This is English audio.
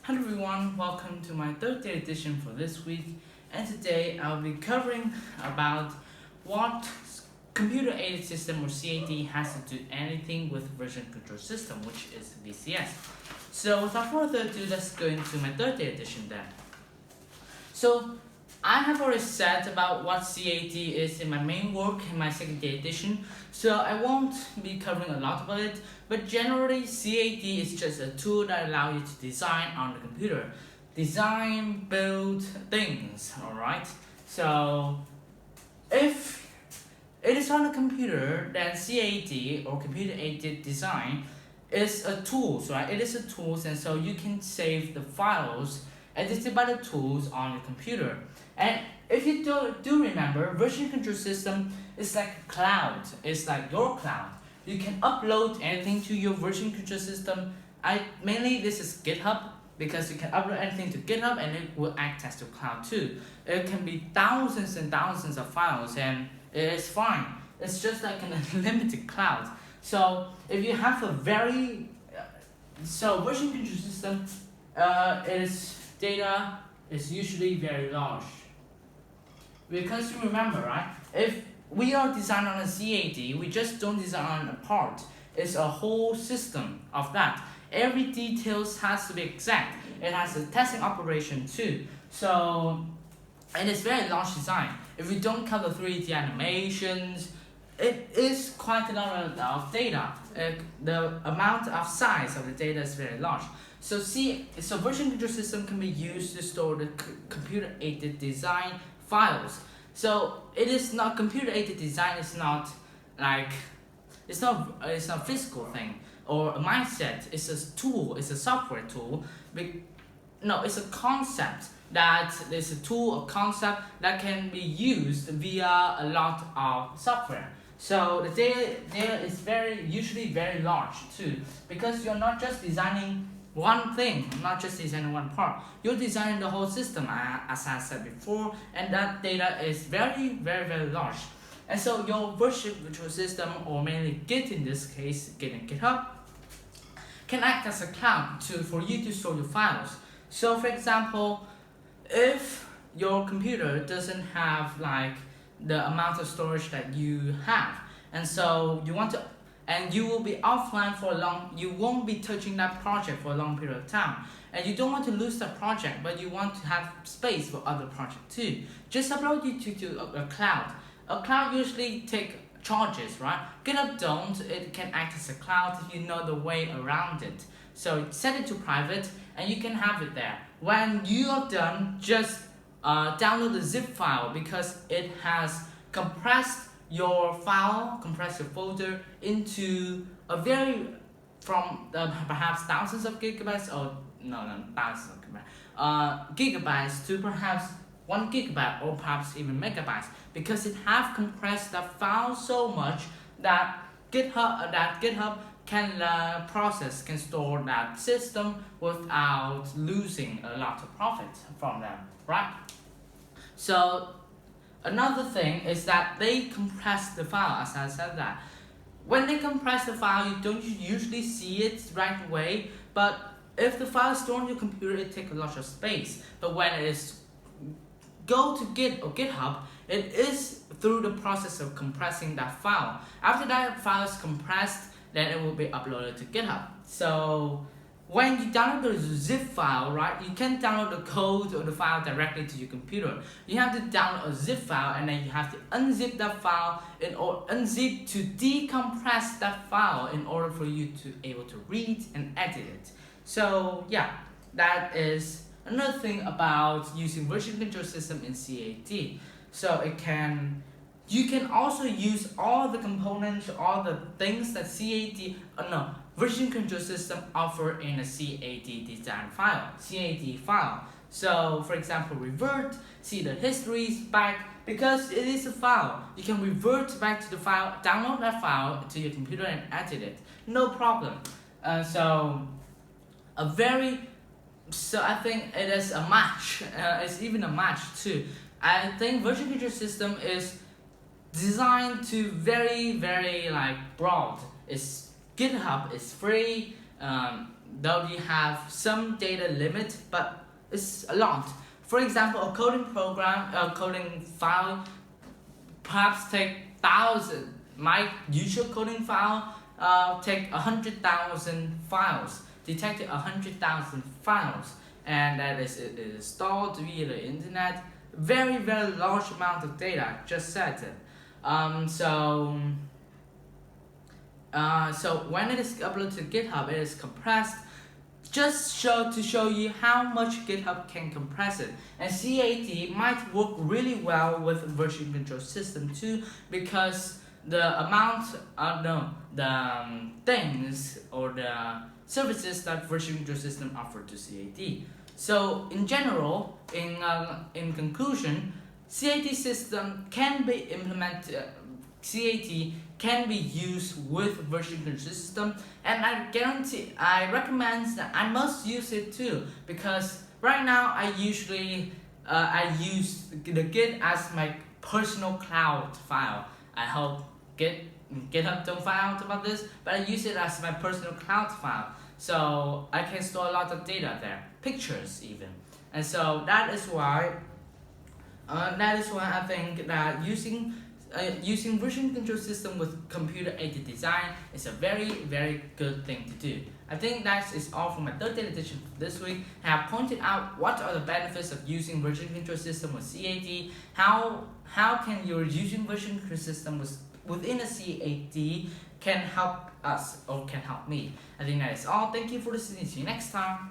Hello everyone, welcome to my third day edition for this week, and today I'll be covering about what computer-aided system or CAD has to do anything with version control system, which is VCS. So without further ado, let's go into my third day edition then. So I have already said about what CAD is in my main work in my second day edition, so I won't be covering a lot about it, but generally CAD is just a tool that allows you to design on the computer. Design, build things, alright? So if it is on the computer, then CAD or computer-aided design is a tool, right? It is a tool, and so you can save the files edited by the tools on the computer. And if you do remember, version control system is like a cloud. It's like your cloud. You can upload anything to your version control system. Mainly this is GitHub, because you can upload anything to GitHub and it will act as the cloud too. It can be thousands and thousands of files, and it is fine. It's just like an unlimited cloud. So if you have a version control system, its data is usually very large. Because you remember, right? If we are designing on a CAD, we just don't design on a part. It's a whole system of that. Every details has to be exact. It has a testing operation too. So it is very large design. If we don't cover 3D animations, it is quite a lot of data. The amount of size of the data is very large. So version control system can be used to store the computer-aided design files. So it is not computer-aided design. It's not like it's not a physical thing or a mindset. It's a tool. It's a software tool. No, it's a concept that is a tool, a concept that can be used via a lot of software. So the data is usually very large too, because you're not just designing one thing, not just designing one part. You're designing the whole system, as I said before, and that data is very large. And so your version control system, or mainly Git in this case, Git and GitHub, can act as a cloud for you to store your files. So for example, if your computer doesn't have like the amount of storage that you have, and so you will be offline for you won't be touching that project for a long period of time, and you don't want to lose that project, but you want to have space for other projects too. Just upload it to a cloud. A cloud usually take charges, right? GitHub don't. It can act as a cloud if you know the way around it. So set it to private, and you can have it there. When you are done, just download the zip file, because it has compressed your folder into a perhaps thousands of gigabytes, or thousands of gigabytes to perhaps 1 gigabyte, or perhaps even megabytes, because it have compressed the file so much that GitHub can store that system without losing a lot of profit from them, right? So another thing is that they compress the file, as I said that. When they compress the file, you don't usually see it right away, but if the file is stored on your computer, it takes a lot of space. But when it is go to Git or GitHub, it is through the process of compressing that file. After that file is compressed, then it will be uploaded to GitHub. So when you download the zip file, right, you can't download the code or the file directly to your computer. You have to download a zip file, and then you have to unzip that file unzip to decompress that file in order for you to able to read and edit it. So yeah, that is another thing about using version control system in CAD. So you can also use all the components, all the things that version control system offer in a CAD design file, CAD file. So for example, revert, see the histories back, because it is a file. You can revert back to the file, download that file to your computer and edit it, no problem. So I think it is a match. It's even a match too. I think version control system is designed to very broad. GitHub is free. though you have some data limit, but it's a lot. For example, a coding program, a coding file perhaps take 1,000. My usual coding file take 100,000 files, detected 100,000 files, and that is it is stored via the internet. Very large amount of data. I just said it. So when it is uploaded to GitHub, it is compressed. Just to show you how much GitHub can compress it. And CAD might work really well with version control system too, because the amount things or the services that version control system offer to CAD. So in general, in conclusion, CAD system can be implemented. CAD can be used with version control system, and I recommend that I must use it too, because right now I usually I use the Git as my personal cloud file. I hope GitHub don't find out about this, but I use it as my personal cloud file. So I can store a lot of data there, pictures even. And so that is why I think that using version control system with computer-aided design is a very good thing to do. I think that is all for my third data edition for this week. I have pointed out what are the benefits of using version control system with CAD. How can your using version control system within a CAD can help us or can help me. I think that is all. Thank you for listening. See you next time.